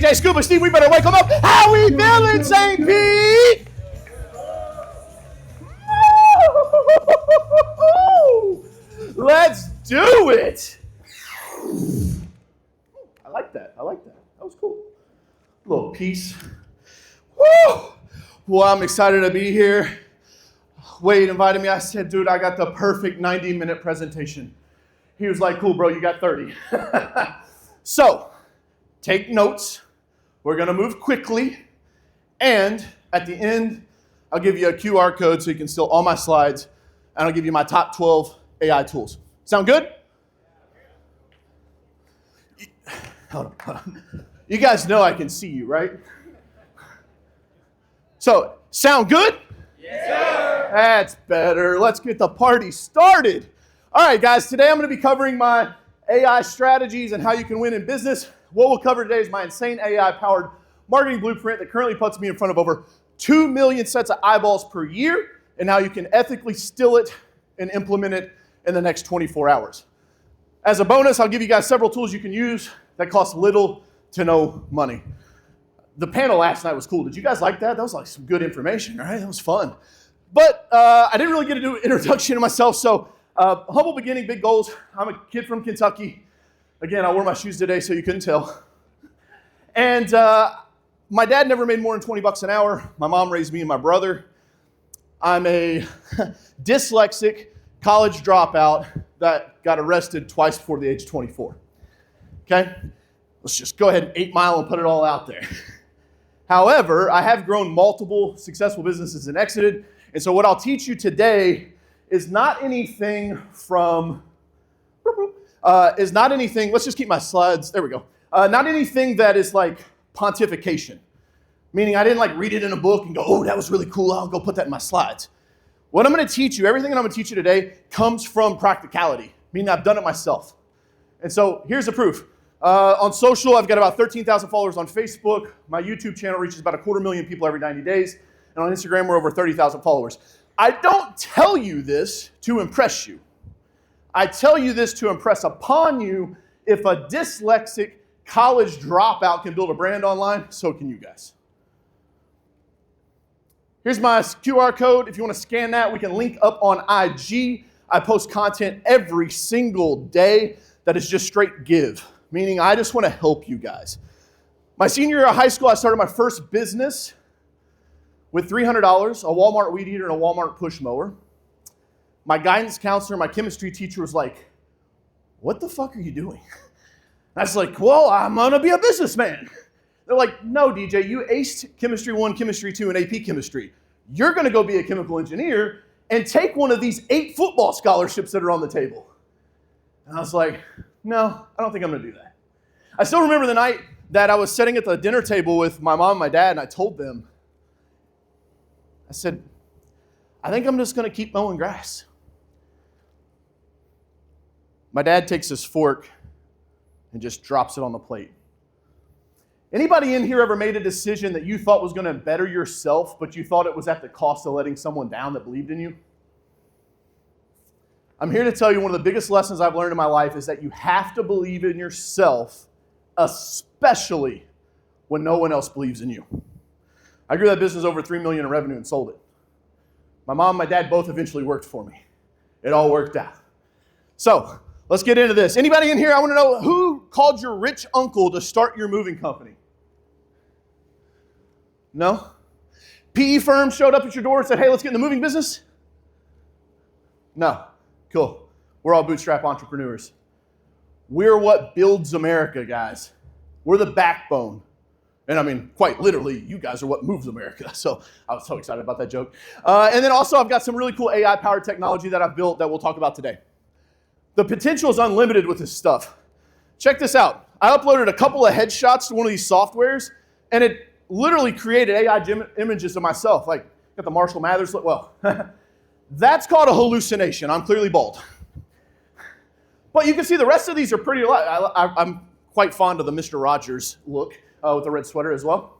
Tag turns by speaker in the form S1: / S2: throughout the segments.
S1: DJ Scuba Steve. We better wake them up. How we feeling, St. Pete? Let's do it. I like that. That was cool. A little peace. Woo! Well, I'm excited to be here. Wade invited me. I said, dude, I got the perfect 90-minute presentation. He was like, cool, bro, you got 30. So, take notes. We're going to move quickly. And at the end, I'll give you a QR code so you can steal all my slides. And I'll give you my top 12 AI tools. Sound good? Hold on. You guys know I can see you, right? So, sound good? Yeah. That's better. Let's get the party started. All right, guys, today I'm going to be covering my AI strategies and how you can win in business. What we'll cover today is my insane AI-powered marketing blueprint that currently puts me in front of over 2 million sets of eyeballs per year, and how you can ethically steal it and implement it in the next 24 hours. As a bonus, I'll give you guys several tools you can use that cost little to no money. The panel last night was cool. Did you guys like that? That was like some good information, right? That was fun. But I didn't really get to do an introduction to myself, so humble beginning, big goals. I'm a kid from Kentucky. Again, I wore my shoes today, so you couldn't tell. And my dad never made more than 20 bucks an hour. My mom raised me and my brother. I'm a dyslexic college dropout that got arrested twice before the age of 24. Okay? Let's just go ahead and 8 Mile and put it all out there. However, I have grown multiple successful businesses and exited. And so what I'll teach you today is not anything let's just keep my slides, there we go. Not anything that is like pontification. Meaning I didn't like read it in a book and go, oh, that was really cool, I'll go put that in my slides. What I'm going to teach you, everything that I'm going to teach you today comes from practicality, meaning I've done it myself. And so here's the proof. On social, I've got about 13,000 followers on Facebook. My YouTube channel reaches about 250,000 people every 90 days. And on Instagram, we're over 30,000 followers. I don't tell you this to impress you. I tell you this to impress upon you. If a dyslexic college dropout can build a brand online, so can you guys. Here's my QR code. If you want to scan that, we can link up on IG. I post content every single day that is just straight give, meaning I just want to help you guys. My senior year of high school, I started my first business with $300, a Walmart weed eater and a Walmart push mower. My guidance counselor, my chemistry teacher was like, what the fuck are you doing? I was like, well, I'm going to be a businessman. They're like, no, DJ, you aced Chemistry 1, Chemistry 2, and AP Chemistry. You're going to go be a chemical engineer and take one of these 8 football scholarships that are on the table. And I was like, no, I don't think I'm going to do that. I still remember the night that I was sitting at the dinner table with my mom and my dad, and I told them, I said, I think I'm just going to keep mowing grass. My dad takes his fork and just drops it on the plate. Anybody in here ever made a decision that you thought was going to better yourself, but you thought it was at the cost of letting someone down that believed in you? I'm here to tell you one of the biggest lessons I've learned in my life is that you have to believe in yourself, especially when no one else believes in you. I grew that business over $3 million in revenue and sold it. My mom and my dad both eventually worked for me. It all worked out. So, let's get into this. Anybody in here, I want to know, who called your rich uncle to start your moving company? No? PE firm showed up at your door and said, hey, let's get in the moving business? No. Cool. We're all bootstrap entrepreneurs. We're what builds America, guys. We're the backbone. And I mean, quite literally, you guys are what moves America. So I was so excited about that joke. And then also, I've got some really cool AI-powered technology that I've built that we'll talk about today. The potential is unlimited with this stuff. Check this out. I uploaded a couple of headshots to one of these softwares, and it literally created AI images of myself. Like, got the Marshall Mathers look. Well, that's called a hallucination. I'm clearly bald. But you can see the rest of these are pretty alive. I'm quite fond of the Mr. Rogers look with the red sweater as well.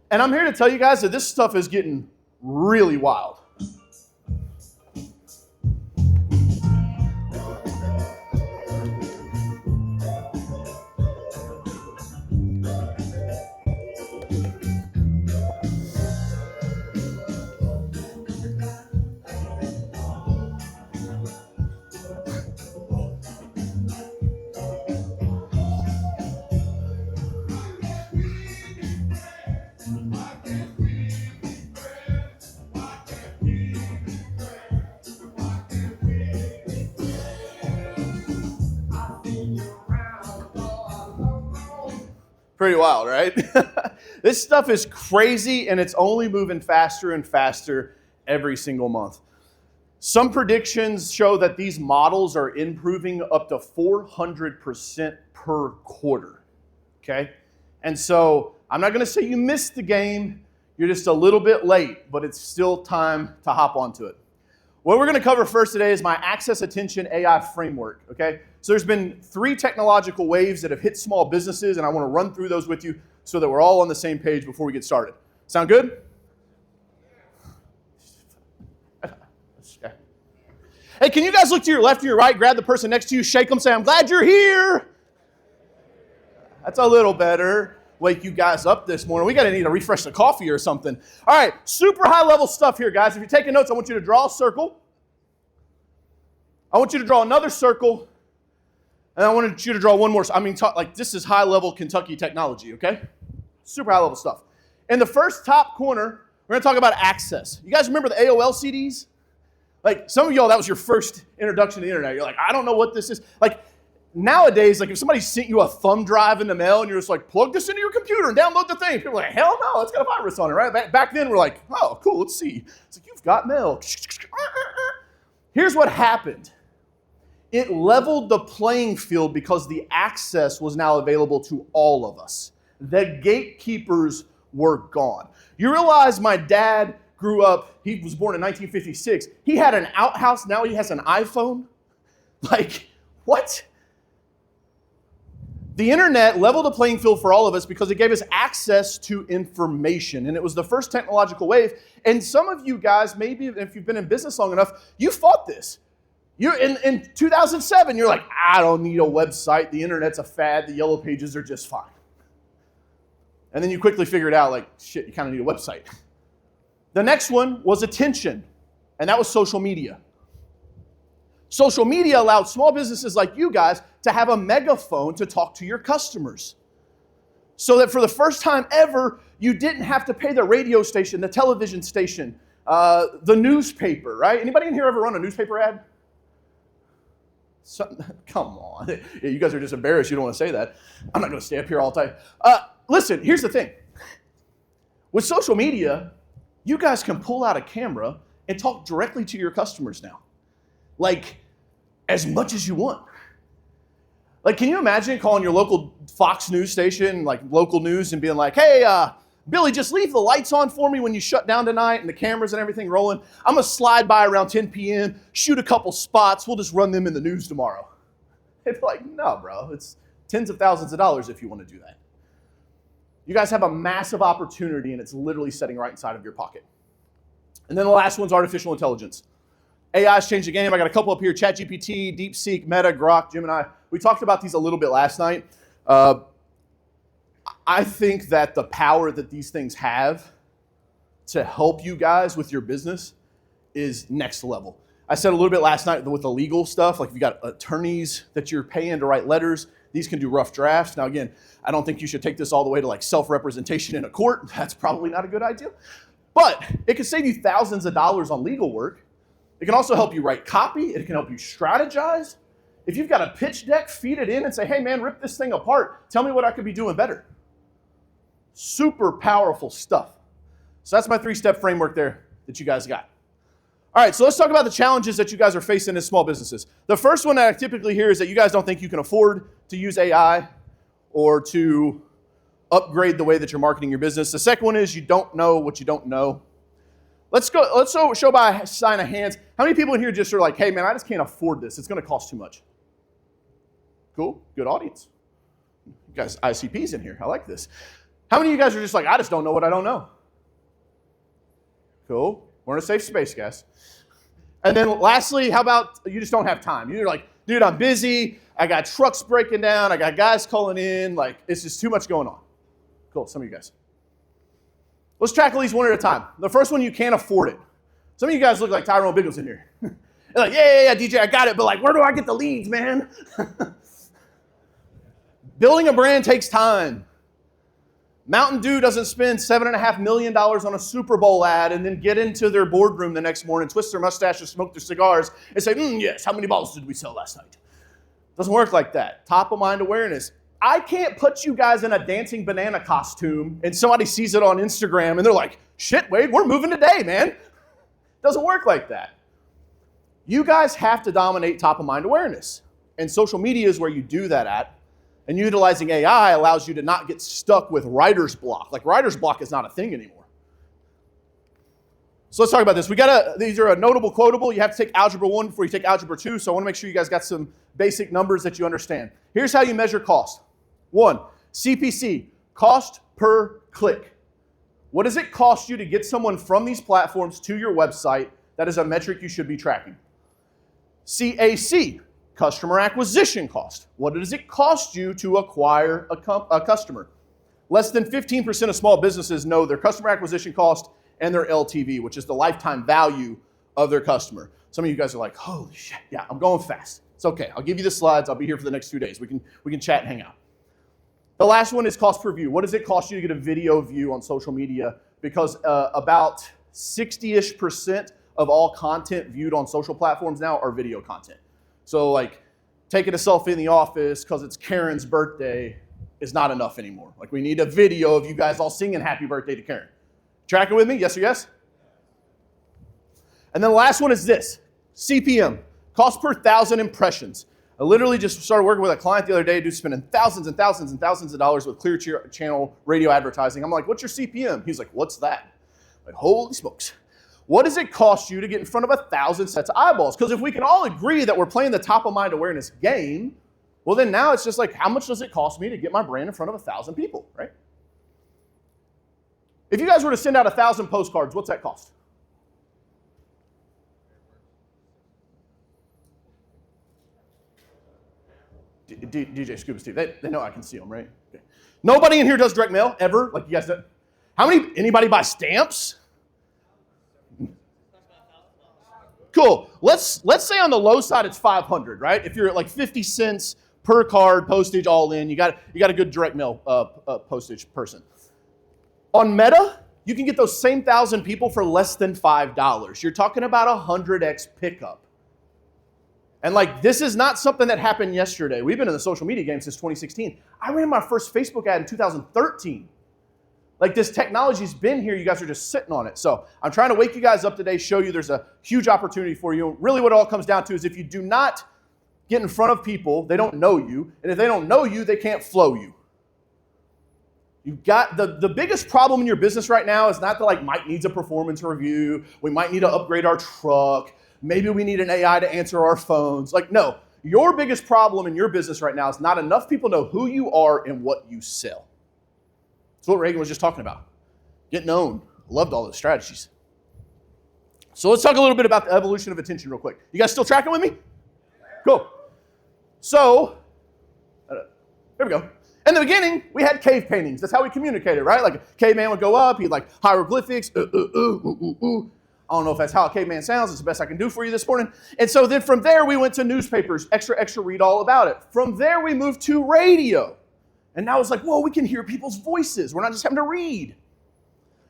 S1: And I'm here to tell you guys that this stuff is getting really wild. Pretty wild, right? This stuff is crazy, and it's only moving faster and faster every single month. Some predictions show that these models are improving up to 400% per quarter, okay? And so I'm not going to say you missed the game. You're just a little bit late, but it's still time to hop onto it. What we're going to cover first today is my Access Attention AI framework, okay? So there's been 3 technological waves that have hit small businesses, and I want to run through those with you so that we're all on the same page before we get started. Sound good? Hey, can you guys look to your left or your right, grab the person next to you, shake them, say, I'm glad you're here. That's a little better. Wake you guys up this morning. We got to need to refresh the coffee or something. All right, super high level stuff here, guys. If you're taking notes, I want you to draw a circle. I want you to draw another circle. And I wanted you to draw one more. I mean, like this is high level Kentucky technology, okay? Super high level stuff. In the first top corner, we're going to talk about access. You guys remember the AOL CDs? Like some of y'all, that was your first introduction to the internet. You're like, I don't know what this is. Like nowadays, like if somebody sent you a thumb drive in the mail and you're just like, plug this into your computer and download the thing. People are like, hell no, it's got a virus on it, right? Back then, we're like, oh, cool, let's see. It's like, you've got mail. Here's what happened. It leveled the playing field because the access was now available to all of us. The gatekeepers were gone. You realize my dad grew up, he was born in 1956. He had an outhouse, now he has an iPhone? Like, what? The internet leveled the playing field for all of us because it gave us access to information. And it was the first technological wave. And some of you guys, maybe if you've been in business long enough, you fought this. In 2007, you're like, I don't need a website. The internet's a fad. The yellow pages are just fine. And then you quickly figured out, like, shit, you kind of need a website. The next one was attention, and that was social media. Social media allowed small businesses like you guys to have a megaphone to talk to your customers. So that for the first time ever, you didn't have to pay the radio station, the television station, the newspaper, right? Anybody in here ever run a newspaper ad? Come on. Yeah, you guys are just embarrassed. You don't want to say that. I'm not going to stay up here all the time. Listen, here's the thing. With social media, you guys can pull out a camera and talk directly to your customers now. Like, as much as you want. Like, can you imagine calling your local Fox News station, like local news, and being like, hey, Billy, just leave the lights on for me when you shut down tonight and the cameras and everything rolling. I'm going to slide by around 10 p.m., shoot a couple spots. We'll just run them in the news tomorrow. It's like, no, bro. It's tens of thousands of dollars if you want to do that. You guys have a massive opportunity, and it's literally sitting right inside of your pocket. And then the last one's artificial intelligence. AI's changed the game. I got a couple up here, ChatGPT, DeepSeek, Meta, Grok, Gemini. We talked about these a little bit last night. I think that the power that these things have to help you guys with your business is next level. I said a little bit last night with the legal stuff, like if you got attorneys that you're paying to write letters, these can do rough drafts. Now again, I don't think you should take this all the way to like self-representation in a court. That's probably not a good idea. But it can save you thousands of dollars on legal work. It can also help you write copy. It can help you strategize. If you've got a pitch deck, feed it in and say, hey man, rip this thing apart. Tell me what I could be doing better. Super powerful stuff. So that's my 3-step framework there that you guys got. All right, so let's talk about the challenges that you guys are facing as small businesses. The first one that I typically hear is that you guys don't think you can afford to use AI or to upgrade the way that you're marketing your business. The second one is you don't know what you don't know. Let's show by a sign of hands. How many people in here just are like, hey man, I just can't afford this. It's going to cost too much. Cool, good audience. You guys, ICPs in here. I like this. How many of you guys are just like, I just don't know what I don't know? Cool. We're in a safe space, guys. And then lastly, how about you just don't have time? You're like, dude, I'm busy. I got trucks breaking down. I got guys calling in. Like, it's just too much going on. Cool, some of you guys. Let's tackle these one at a time. The first one, you can't afford it. Some of you guys look like Tyrone Biggles in here. You're like, yeah, DJ, I got it. But like, where do I get the leads, man? Building a brand takes time. Mountain Dew doesn't spend $7.5 million on a Super Bowl ad and then get into their boardroom the next morning, twist their mustaches, smoke their cigars, and say, yes, how many bottles did we sell last night? Doesn't work like that. Top of mind awareness. I can't put you guys in a dancing banana costume and somebody sees it on Instagram and they're like, shit, Wade, we're moving today, man. Doesn't work like that. You guys have to dominate top of mind awareness. And social media is where you do that at. And utilizing AI allows you to not get stuck with writer's block. Like writer's block is not a thing anymore. So let's talk about this. These are a notable quotable. You have to take Algebra 1 before you take Algebra 2. So I want to make sure you guys got some basic numbers that you understand. Here's how you measure cost. 1, CPC, cost per click. What does it cost you to get someone from these platforms to your website? That is a metric you should be tracking. CAC, customer acquisition cost. What does it cost you to acquire a customer? Less than 15% of small businesses know their customer acquisition cost and their LTV, which is the lifetime value of their customer. Some of you guys are like, holy shit, yeah, I'm going fast. It's okay, I'll give you the slides, I'll be here for the next 2 days. We can chat and hang out. The last one is cost per view. What does it cost you to get a video view on social media? Because about 60-ish% of all content viewed on social platforms now are video content. So like taking a selfie in the office because it's Karen's birthday is not enough anymore. Like we need a video of you guys all singing happy birthday to Karen. Tracking with me? Yes or yes? And then the last one is this, CPM, cost per 1,000 impressions. I literally just started working with a client the other day, dude, spending thousands and thousands and thousands of dollars with Clear Channel radio advertising. I'm like, what's your CPM? He's like, what's that? I'm like, holy smokes. What does it cost you to get in front of 1,000 sets of eyeballs? Because if we can all agree that we're playing the top of mind awareness game, well then now it's just like, how much does it cost me to get my brand in front of 1,000 people, right? If you guys were to send out 1,000 postcards, what's that cost? DJ Scuba Steve, they know I can see them, right? Okay. Nobody in here does direct mail, ever? Like you guys do? Anybody buy stamps? Cool. Let's say on the low side it's 500, right? If you're at like 50 cents per card, postage all in, you got a good direct mail postage person. On Meta, you can get those same 1,000 people for less than $5. You're talking about 100x pickup. And like, this is not something that happened yesterday. We've been in the social media game since 2016. I ran my first Facebook ad in 2013. Like this technology's been here, you guys are just sitting on it. So I'm trying to wake you guys up today, show you there's a huge opportunity for you. Really what it all comes down to is if you do not get in front of people, they don't know you. And if they don't know you, they can't flow you. You've got the biggest problem in your business right now is not that like Mike needs a performance review, we might need to upgrade our truck, maybe we need an AI to answer our phones. Like, no, your biggest problem in your business right now is not enough people know who you are and what you sell. That's what Reagan was just talking about. Get known. Loved all those strategies. So let's talk a little bit about the evolution of attention real quick. You guys still tracking with me? Cool. So, there we go. In the beginning, we had cave paintings. That's how we communicated, right? Like a caveman would go up, he'd like hieroglyphics, I don't know if that's how a caveman sounds. It's the best I can do for you this morning. And so then from there, we went to newspapers, extra, read all about it. From there, we moved to radio. And now it's like, whoa, we can hear people's voices. We're not just having to read.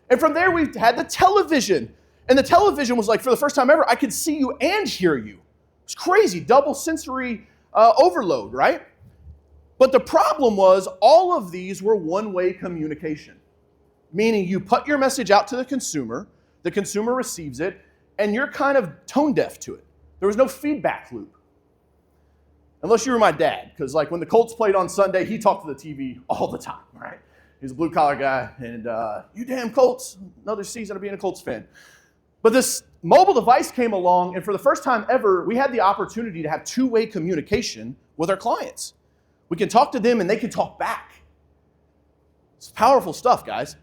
S1: And from there, we had the television. And the television was like, for the first time ever, I could see you and hear you. It's crazy, double sensory overload, right? But the problem was all of these were one-way communication, meaning you put your message out to the consumer receives it, and you're kind of tone deaf to it. There was no feedback loop. Unless you were my dad, because like when the Colts played on Sunday, he talked to the TV all the time, right? He's a blue-collar guy, and you damn Colts, another season of being a Colts fan. But this mobile device came along, and for the first time ever, we had the opportunity to have two-way communication with our clients. We can talk to them and they can talk back. It's powerful stuff, guys.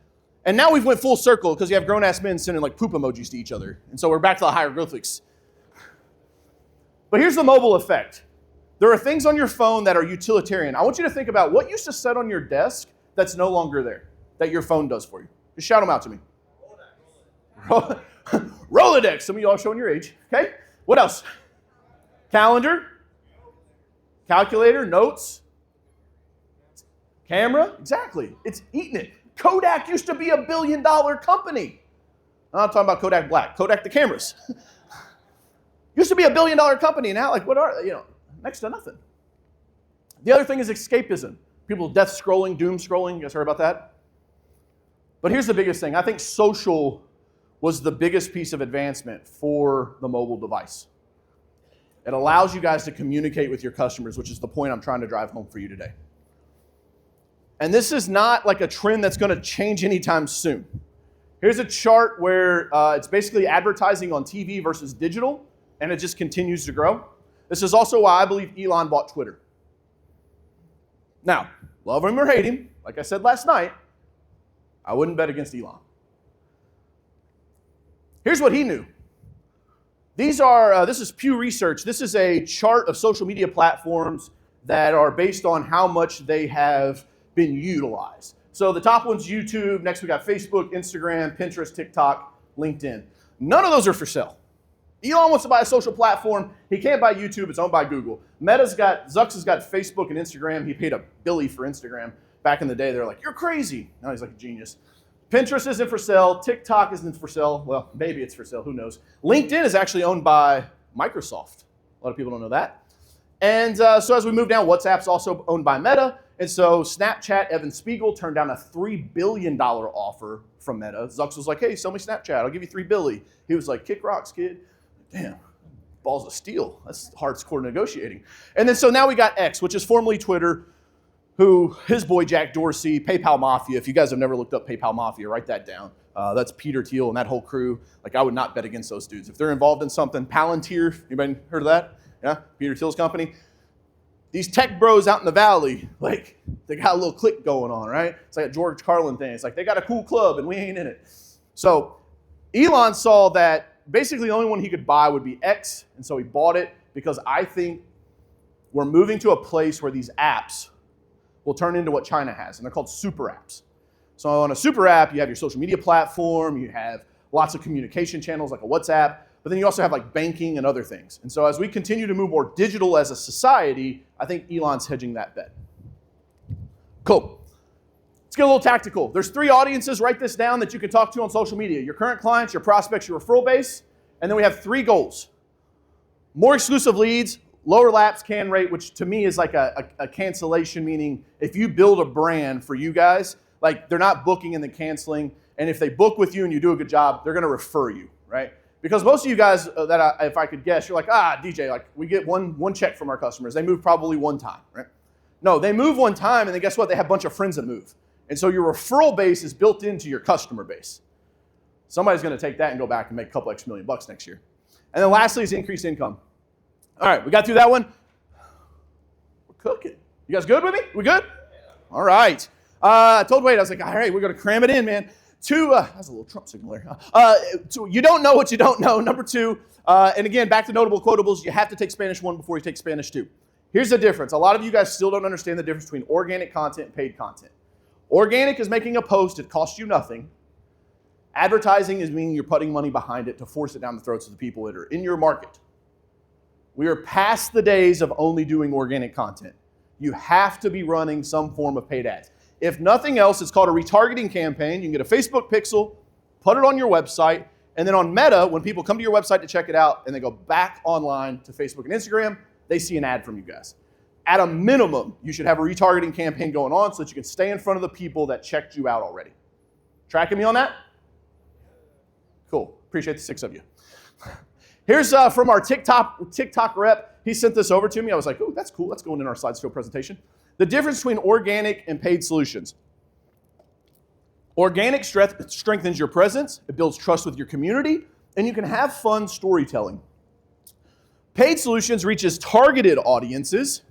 S1: And now we've went full circle because you have grown-ass men sending like poop emojis to each other. And so we're back to the hieroglyphics. But here's the mobile effect. There are things on your phone that are utilitarian. I want you to think about what used to sit on your desk that's no longer there, that your phone does for you. Just shout them out to me. Rolodex. Some of y'all showing your age. Okay. What else? Calendar. Calculator. Notes. Camera, exactly. It's eating it. Kodak used to be $1 billion company. I'm not talking about Kodak Black. Kodak the cameras. Used to be $1 billion company. Now, like, what are, next to nothing. The other thing is escapism. People death scrolling, doom scrolling. You guys heard about that? But here's the biggest thing. I think social was the biggest piece of advancement for the mobile device. It allows you guys to communicate with your customers, which is the point I'm trying to drive home for you today. And this is not like a trend that's going to change anytime soon. Here's a chart where it's basically advertising on TV versus digital, and it just continues to grow. This is also why I believe Elon bought Twitter. Now, love him or hate him, like I said last night, I wouldn't bet against Elon. Here's what he knew. This is Pew Research. This is a chart of social media platforms that are based on how much they have been utilized. So the top one's YouTube. Next we got Facebook, Instagram, Pinterest, TikTok, LinkedIn. None of those are for sale. Elon wants to buy a social platform. He can't buy YouTube. It's owned by Google. Zucks has got Facebook and Instagram. He paid a billy for Instagram. Back in the day, they're like, you're crazy. Now he's like a genius. Pinterest isn't for sale. TikTok isn't for sale. Well, maybe it's for sale. Who knows? LinkedIn is actually owned by Microsoft. A lot of people don't know that. And so as we move down, WhatsApp's also owned by Meta. And so Snapchat, Evan Spiegel turned down a $3 billion offer from Meta. Zucks was like, hey, sell me Snapchat. I'll give you $3 billion. He was like, kick rocks, kid. Damn, balls of steel. That's hardcore negotiating. And then so now we got X, which is formerly Twitter, who his boy Jack Dorsey, PayPal Mafia. If you guys have never looked up PayPal Mafia, write that down. That's Peter Thiel and that whole crew. Like I would not bet against those dudes. If they're involved in something, Palantir, anybody heard of that? Yeah, Peter Thiel's company. These tech bros out in the valley, like they got a little clique going on, right? It's like a George Carlin thing. It's like they got a cool club and we ain't in it. So Elon saw that basically the only one he could buy would be X, and so he bought it because I think we're moving to a place where these apps will turn into what China has, and they're called super apps. So on a super app, you have your social media platform, you have lots of communication channels like a WhatsApp, but then you also have like banking and other things. And so as we continue to move more digital as a society, I think Elon's hedging that bet. Cool. Let's get a little tactical. There's 3 audiences, write this down, that you can talk to on social media. Your current clients, your prospects, your referral base, and then we have 3 goals. More exclusive leads, lower lapse can rate, which to me is like a cancellation, meaning if you build a brand for you guys, like they're not booking and then canceling, and if they book with you and you do a good job, they're gonna refer you, right? Because most of you guys, if I could guess, you're like, DJ, like we get one check from our customers. They move probably one time, right? No, they move one time, and then guess what? They have a bunch of friends that move. And so your referral base is built into your customer base. Somebody's going to take that and go back and make a couple extra $1 million next year. And then lastly is increased income. All right, we got through that one. We're cooking. You guys good with me? We good? Yeah. All right. I told Wade, I was like, all right, we're going to cram it in, man. That's a little Trump signal there. You don't know what you don't know. Number 2, and again, back to notable quotables, you have to take Spanish 1 before you take Spanish 2. Here's the difference. A lot of you guys still don't understand the difference between organic content and paid content. Organic is making a post, it costs you nothing. Advertising is meaning you're putting money behind it to force it down the throats of the people that are in your market. We are past the days of only doing organic content. You have to be running some form of paid ads. If nothing else, it's called a retargeting campaign. You can get a Facebook pixel, put it on your website, and then on Meta, when people come to your website to check it out and they go back online to Facebook and Instagram, they see an ad from you guys. At a minimum, you should have a retargeting campaign going on so that you can stay in front of the people that checked you out already. Tracking me on that? Cool. Appreciate the 6 of you. Here's from our TikTok rep. He sent this over to me. I was like, oh, that's cool. That's going in our slideshow presentation. The difference between organic and paid solutions. Organic strengthens your presence. It builds trust with your community, and you can have fun storytelling. Paid solutions reaches targeted audiences,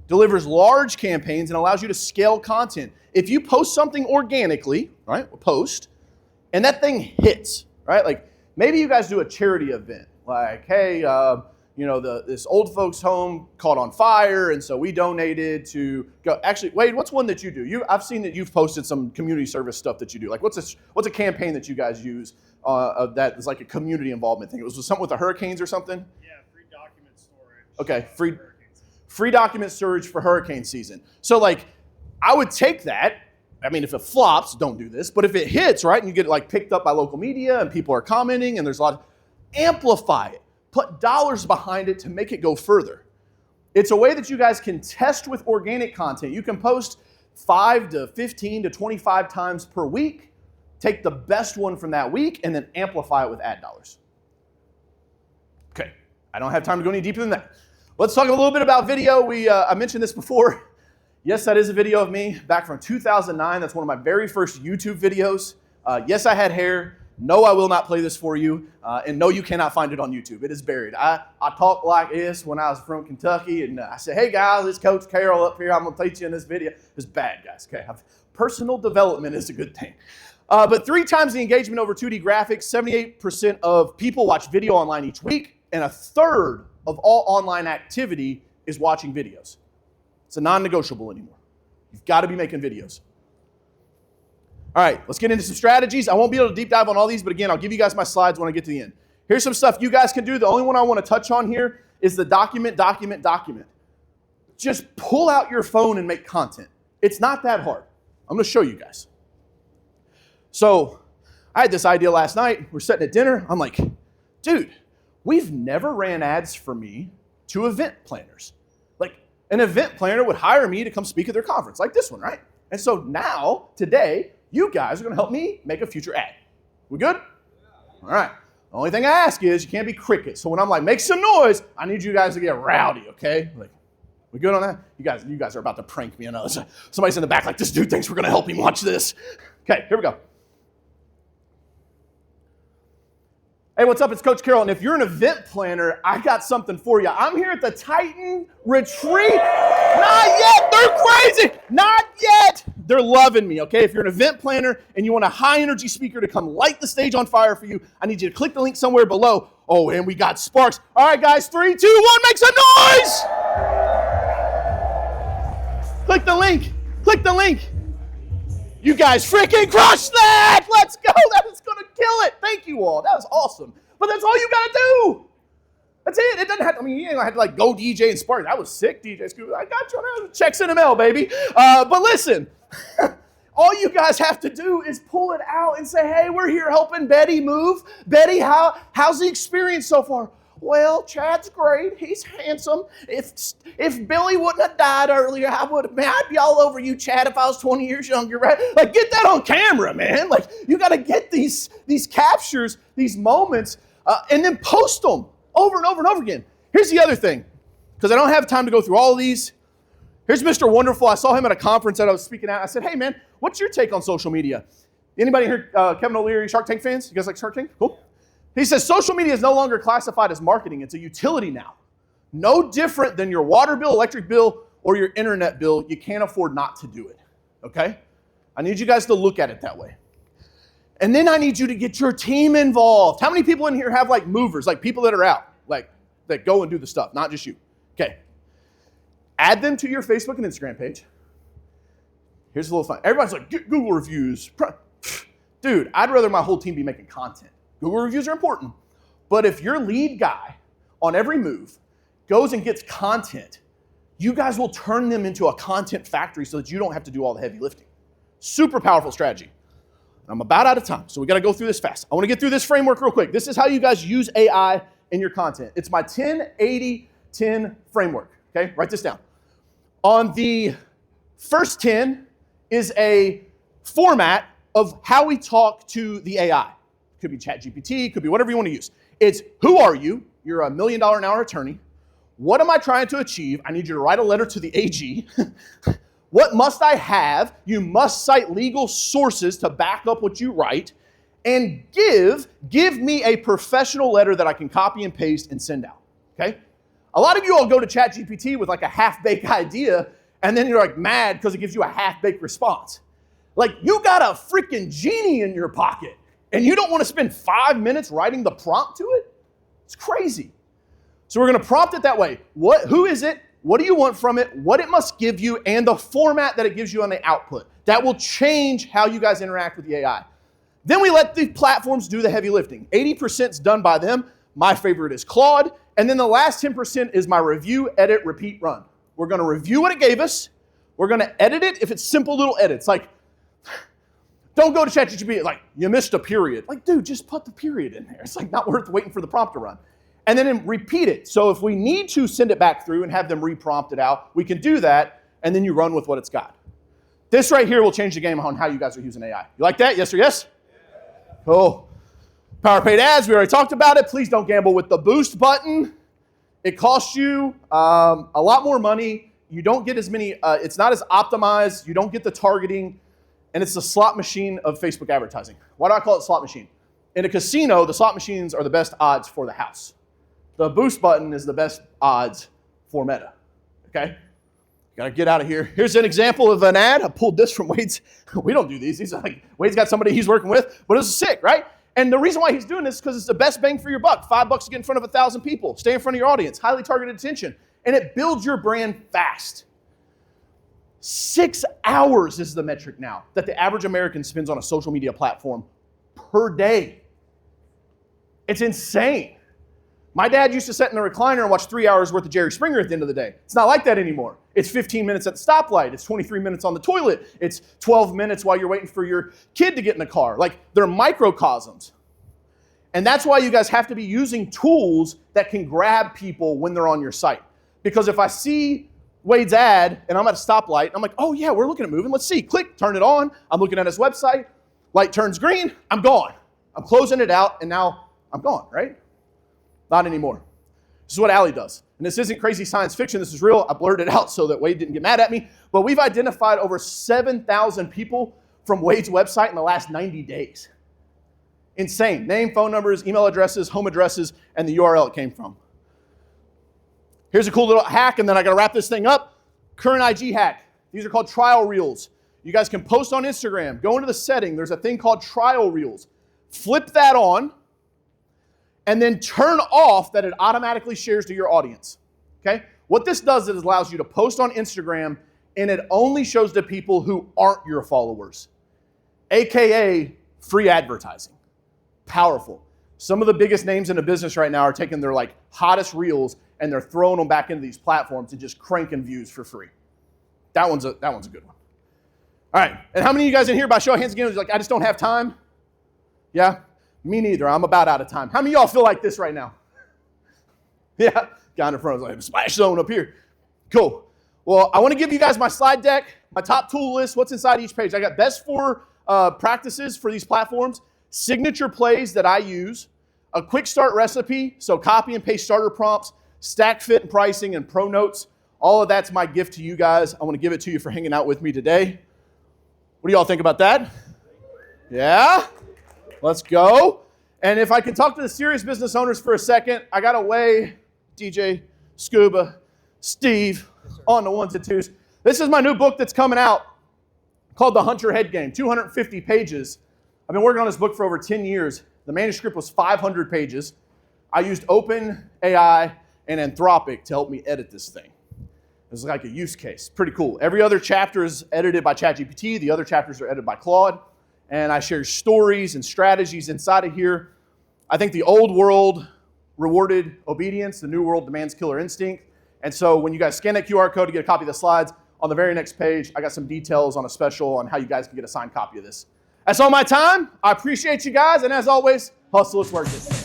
S1: delivers large campaigns, and allows you to scale content. If you post something organically, right, and that thing hits, right? Like maybe you guys do a charity event, like, hey, this old folks home caught on fire, and so we donated to go. Actually, Wade, what's one that you do? I've seen that you've posted some community service stuff that you do. Like, what's a campaign that you guys use that is like a community involvement thing? It was something with the hurricanes or something?
S2: Yeah, free document storage.
S1: Okay, free document storage for hurricane season. So like, I would take that. I mean, if it flops, don't do this. But if it hits, right, and you get it like picked up by local media and people are commenting and there's a lot, amplify it. Put dollars behind it to make it go further. It's a way that you guys can test with organic content. You can post 5 to 15 to 25 times per week, take the best one from that week, and then amplify it with ad dollars. Okay, I don't have time to go any deeper than that. Let's talk a little bit about video. I mentioned this before. Yes, that is a video of me back from 2009. That's one of my very first YouTube videos. Yes, I had hair. No, I will not play this for you. And no, you cannot find it on YouTube. It is buried. I talked like this when I was from Kentucky, and I said, hey guys, it's Coach Carroll up here. I'm going to teach you in this video. It's bad, guys. Okay, personal development is a good thing. But 3 times the engagement over 2D graphics, 78% of people watch video online each week, and 1/3 of all online activity is watching videos. It's a non-negotiable anymore. You've got to be making videos. All right, let's get into some strategies. I won't be able to deep dive on all these, but again, I'll give you guys my slides when I get to the end. Here's some stuff you guys can do. The only one I want to touch on here is the document. Just pull out your phone and make content. It's not that hard. I'm going to show you guys. So I had this idea last night. We're sitting at dinner. I'm like, dude, we've never ran ads for me to event planners. Like, an event planner would hire me to come speak at their conference, like this one, right? And so now, today, you guys are going to help me make a future ad. We good? All right. The only thing I ask is you can't be crickets. So when I'm like, make some noise, I need you guys to get rowdy, okay? Like, we good on that? You guys are about to prank me. I know. Somebody's in the back like, this dude thinks we're going to help him watch this. Okay, here we go. Hey, what's up? It's Coach Carroll, and if you're an event planner, I got something for you. I'm here at the Titan Retreat. Not yet. They're crazy. Not yet. They're loving me, okay? If you're an event planner and you want a high-energy speaker to come light the stage on fire for you, I need you to click the link somewhere below. Oh, and we got sparks. All right, guys, 3, 2, 1, make some noise! Click the link. Click the link. You guys freaking crush that! Let's go! That is going to kill it! Thank you all. That was awesome. But that's all you got to do. That's it. It doesn't have to, you ain't going to have to like go DJ and spark. That was sick, DJ Scoop. I got you. Checks in the mail, baby. But listen, all you guys have to do is pull it out and say, hey, we're here helping Betty move. Betty, how's the experience so far? Well, Chad's great. He's handsome. If Billy wouldn't have died earlier, I'd be all over you, Chad, if I was 20 years younger, right? Like, get that on camera, man. Like, you got to get these captures, these moments, and then post them over and over and over again. Here's the other thing, because I don't have time to go through all of these. Here's Mr. Wonderful. I saw him at a conference that I was speaking at. I said, hey, man, what's your take on social media? Anybody here, Kevin O'Leary, Shark Tank fans? You guys like Shark Tank? Cool. He says, social media is no longer classified as marketing. It's a utility now. No different than your water bill, electric bill, or your internet bill. You can't afford not to do it, okay? I need you guys to look at it that way. And then I need you to get your team involved. How many people in here have like movers, like people that are out, like that go and do the stuff, not just you? Okay. Add them to your Facebook and Instagram page. Here's a little fun. Everybody's like, get Google reviews. Dude, I'd rather my whole team be making content. Google reviews are important. But if your lead guy on every move goes and gets content, you guys will turn them into a content factory so that you don't have to do all the heavy lifting. Super powerful strategy. I'm about out of time, so we got to go through this fast. I want to get through this framework real quick. This is how you guys use AI in your content. It's my 10-80-10 framework, okay? Write this down. On the first 10 is a format of how we talk to the AI. Could be ChatGPT, could be whatever you want to use. It's, who are you? You're $1 million an hour attorney. What am I trying to achieve? I need you to write a letter to the AG. What must I have? You must cite legal sources to back up what you write. And give me a professional letter that I can copy and paste and send out, okay? A lot of you all go to ChatGPT with like a half-baked idea, and then you're like mad because it gives you a half-baked response. Like, you got a freaking genie in your pocket, and you don't want to spend 5 minutes writing the prompt to it? It's crazy. So we're going to prompt it that way. Who is it? What do you want from it? What it must give you, and the format that it gives you on the output. That will change how you guys interact with the AI. Then we let the platforms do the heavy lifting. 80% is done by them. My favorite is Claude. And then the last 10% is my review, edit, repeat, run. We're going to review what it gave us. We're going to edit it if it's simple little edits. Like, don't go to ChatGPT like, you missed a period. Like, dude, just put the period in there. It's like not worth waiting for the prompt to run. and then repeat it. So if we need to send it back through and have them re-prompt it out, we can do that, and then you run with what it's got. This right here will change the game on how you guys are using AI. You like that? Yes or yes? Yeah. Cool. Power paid ads, we already talked about it. Please don't gamble with the boost button. It costs you a lot more money. You don't get as many, it's not as optimized. You don't get the targeting, and it's the slot machine of Facebook advertising. Why do I call it slot machine? In a casino, the slot machines are the best odds for the house. The boost button is the best odds for Meta, okay? Gotta get out of here. Here's an example of an ad. I pulled this from Wade's. We don't do these. These are like, Wade's got somebody he's working with, but it's sick, right? And the reason why he's doing this is because it's the best bang for your buck. $5 to get in front of 1,000 people. Stay in front of your audience. Highly targeted attention. And it builds your brand fast. 6 hours is the metric now that the average American spends on a social media platform per day. It's insane. My dad used to sit in the recliner and watch 3 hours worth of Jerry Springer at the end of the day. It's not like that anymore. It's 15 minutes at the stoplight. It's 23 minutes on the toilet. It's 12 minutes while you're waiting for your kid to get in the car. Like, they're microcosms. And that's why you guys have to be using tools that can grab people when they're on your site. Because if I see Wade's ad and I'm at a stoplight, I'm like, oh yeah, we're looking at moving. Let's see. Click, turn it on. I'm looking at his website. Light turns green. I'm gone. I'm closing it out, and now I'm gone, right? Not anymore. This is what Allie does. And this isn't crazy science fiction. This is real. I blurred it out so that Wade didn't get mad at me. But we've identified over 7,000 people from Wade's website in the last 90 days. Insane. Name, phone numbers, email addresses, home addresses, and the URL it came from. Here's a cool little hack, and then I got to wrap this thing up. Current IG hack. These are called trial reels. You guys can post on Instagram. Go into the setting. There's a thing called trial reels. Flip that on, and then turn off that it automatically shares to your audience, okay? What this does is it allows you to post on Instagram, and it only shows to people who aren't your followers, AKA free advertising. Powerful. Some of the biggest names in the business right now are taking their like hottest reels and they're throwing them back into these platforms and just cranking views for free. That one's a good one. All right, and how many of you guys in here, by show of hands again, is like, I just don't have time? Yeah? Me neither. I'm about out of time. How many of y'all feel like this right now? Yeah? Guy in the front was like, splash zone up here. Cool. Well, I want to give you guys my slide deck, my top tool list, what's inside each page. I got best 4 practices for these platforms, signature plays that I use, a quick start recipe, so copy and paste starter prompts, stack fit and pricing, and pro notes. All of that's my gift to you guys. I want to give it to you for hanging out with me today. What do y'all think about that? Yeah? Let's go. And if I can talk to the serious business owners for a second, I got Way, DJ, Scuba, Steve, on the ones and twos. This is my new book that's coming out called The Hunt Your Head Game, 250 pages. I've been working on this book for over 10 years. The manuscript was 500 pages. I used OpenAI and Anthropic to help me edit this thing. It was like a use case. Pretty cool. Every other chapter is edited by ChatGPT. The other chapters are edited by Claude. And I share stories and strategies inside of here. I think the old world rewarded obedience. The new world demands killer instinct. And so when you guys scan that QR code to get a copy of the slides, on the very next page, I got some details on a special on how you guys can get a signed copy of this. That's all my time. I appreciate you guys. And as always, hustle, let's work this.